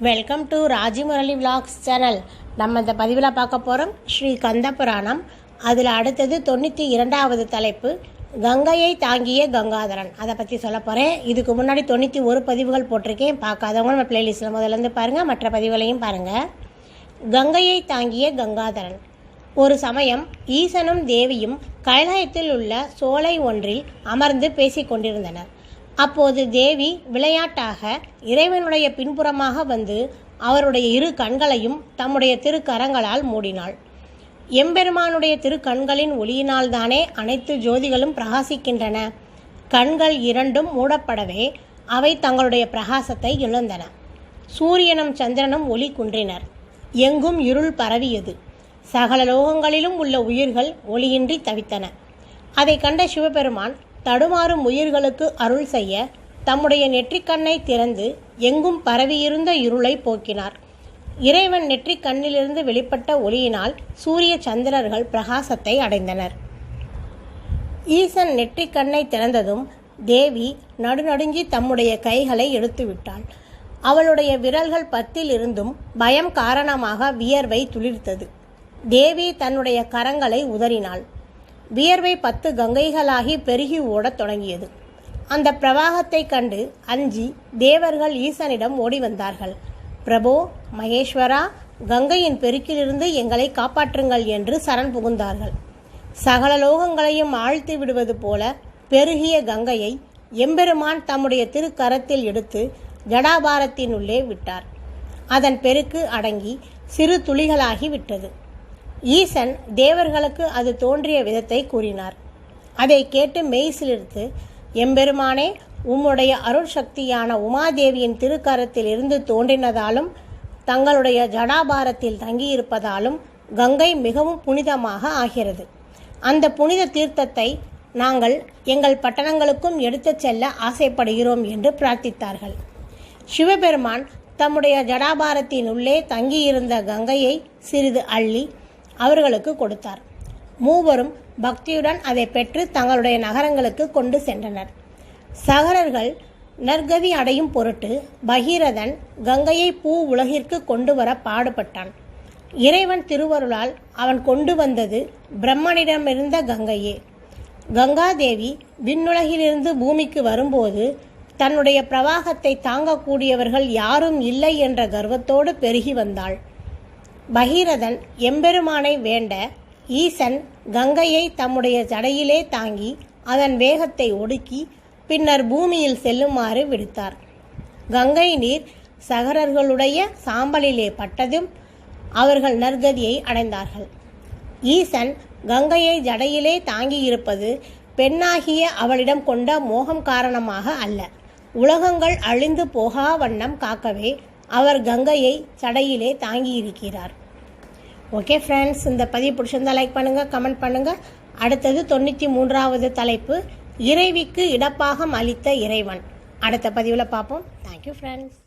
Welcome to Raji Murali vlogs channel. நம்ம இந்த பதிவில் பார்க்க போகிறோம் ஸ்ரீ கந்த புராணம். அதில் அடுத்தது 92வது தலைப்பு கங்கையை தாங்கிய கங்காதரன். அதை பற்றி சொல்ல போகிறேன். இதுக்கு முன்னாடி 91 பதிவுகள் போட்டிருக்கேன். பார்க்காதவங்க நம்ம பிளேலிஸ்ட்டில் முதலேருந்து பாருங்கள், மற்ற பதிவுகளையும் பாருங்கள். கங்கையை தாங்கிய கங்காதரன். ஒரு சமயம் ஈசனும் தேவியும் கைலாயத்தில் உள்ள சோலை ஒன்றில் அமர்ந்து பேசிக் கொண்டிருந்தனர். அப்போது தேவி விளையாட்டாக இறைவனுடைய பின்புறமாக வந்து அவருடைய இரு கண்களையும் தம்முடைய திருக்கரங்களால் மூடினாள். எம்பெருமானுடைய திருக்கண்களின் ஒளியினால் தானே அனைத்து ஜோதிகளும் பிரகாசிக்கின்றன. கண்கள் இரண்டும் மூடப்படவே அவை தங்களுடைய பிரகாசத்தை இழந்தன. சூரியனும் சந்திரனும் ஒளி குன்றினர். எங்கும் இருள் பரவியது. சகல லோகங்களிலும் உள்ள உயிர்கள் ஒளியின்றி தவித்தன. அதை கண்ட சிவபெருமான் தடுமாறும் உயிர்களுக்கு அருள் செய்ய தம்முடைய நெற்றிக்கண்ணை திறந்து எங்கும் பரவியிருந்த இருளை போக்கினார். இறைவன் நெற்றிக்கண்ணிலிருந்து வெளிப்பட்ட ஒளியினால் சூரிய சந்திரர்கள் பிரகாசத்தை அடைந்தனர். ஈசன் நெற்றிக்கண்ணை திறந்ததும் தேவி நடுநடுங்கி தம்முடைய கைகளை எடுத்துவிட்டாள். அவளுடைய விரல்கள் 10 இருந்தும் பயம் காரணமாக வியர்வை துளிர்த்தது. தேவி தன்னுடைய கரங்களை உதறினாள். வியர்வை 10 கங்கைகளாகி பெருகி ஓடத் தொடங்கியது. அந்த பிரவாகத்தை கண்டு அஞ்சி தேவர்கள் ஈசனிடம் ஓடி வந்தார்கள். பிரபோ, மகேஸ்வரா, கங்கையின் பெருக்கிலிருந்து எங்களை காப்பாற்றுங்கள் என்று சரண் புகுந்தார்கள். சகல லோகங்களையும் ஆழ்த்தி விடுவது போல பெருகிய கங்கையை எம்பெருமான் தம்முடைய திருக்கரத்தில் எடுத்து ஜடாபாரத்தினுள்ளே விட்டார். அதன் பெருக்கு அடங்கி சிறு துளிகளாகி விட்டது. ஈசன் தேவர்களுக்கு அது தோன்றிய விதத்தை கூறினார். அதை கேட்டு மெய்சிலிர்த்து, எம்பெருமானே, உம்முடைய அருள் சக்தியான உமாதேவியின் திருக்கரத்தில் இருந்து தோன்றினதாலும் தங்களுடைய ஜடாபாரத்தில் தங்கியிருப்பதாலும் கங்கை மிகவும் புனிதமாக ஆகிறது. அந்த புனித தீர்த்தத்தை நாங்கள் எங்கள் பட்டணங்களுக்கும் எடுத்துச் செல்ல ஆசைப்படுகிறோம் என்று பிரார்த்தித்தார்கள். சிவபெருமான் தம்முடைய ஜடாபாரத்தின் உள்ளே தங்கியிருந்த கங்கையை சிறிது அள்ளி அவர்களுக்கு கொடுத்தார். மூவரும் பக்தியுடன் அதை பெற்று தங்களுடைய நகரங்களுக்கு கொண்டு சென்றனர். சகரர்கள் நற்கதி அடையும் பொருட்டு பகீரதன் கங்கையை பூ உலகிற்கு கொண்டு வர பாடுபட்டான். இறைவன் திருவருளால் அவன் கொண்டு வந்தது பிரம்மனிடமிருந்த கங்கையே. கங்காதேவி விண்ணுலகிலிருந்து பூமிக்கு வரும்போது தன்னுடைய பிரவாகத்தை தாங்கக்கூடியவர்கள் யாரும் இல்லை என்ற கர்வத்தோடு பெருகி வந்தாள். பகீரதன் எம்பெருமானை வேண்ட ஈசன் கங்கையை தம்முடைய ஜடையிலே தாங்கி அதன் வேகத்தை ஒடுக்கி பின்னர் பூமியில் செல்லுமாறு விடுத்தார். கங்கை நீர் சகரர்களுடைய சாம்பலிலே பட்டதும் அவர்கள் நற்கதியை அடைந்தார்கள். ஈசன் கங்கையை ஜடையிலே தாங்கியிருப்பது பெண்ணாகிய அவளிடம் கொண்ட மோகம் காரணமாக அல்ல, உலகங்கள் அழிந்து போகா வண்ணம் காக்கவே அவர் கங்கையை சடையிலே தாங்கியிருக்கிறார். ஓகே ஃப்ரெண்ட்ஸ், இந்த பதிவு பிடிச்சிருந்தா லைக் பண்ணுங்கள், கமெண்ட் பண்ணுங்கள். அடுத்தது 93வது தலைப்பு இறைவிக்கு இடப்பாகம் அளித்த இறைவன். அடுத்த பதிவில் பார்ப்போம். Thank you friends.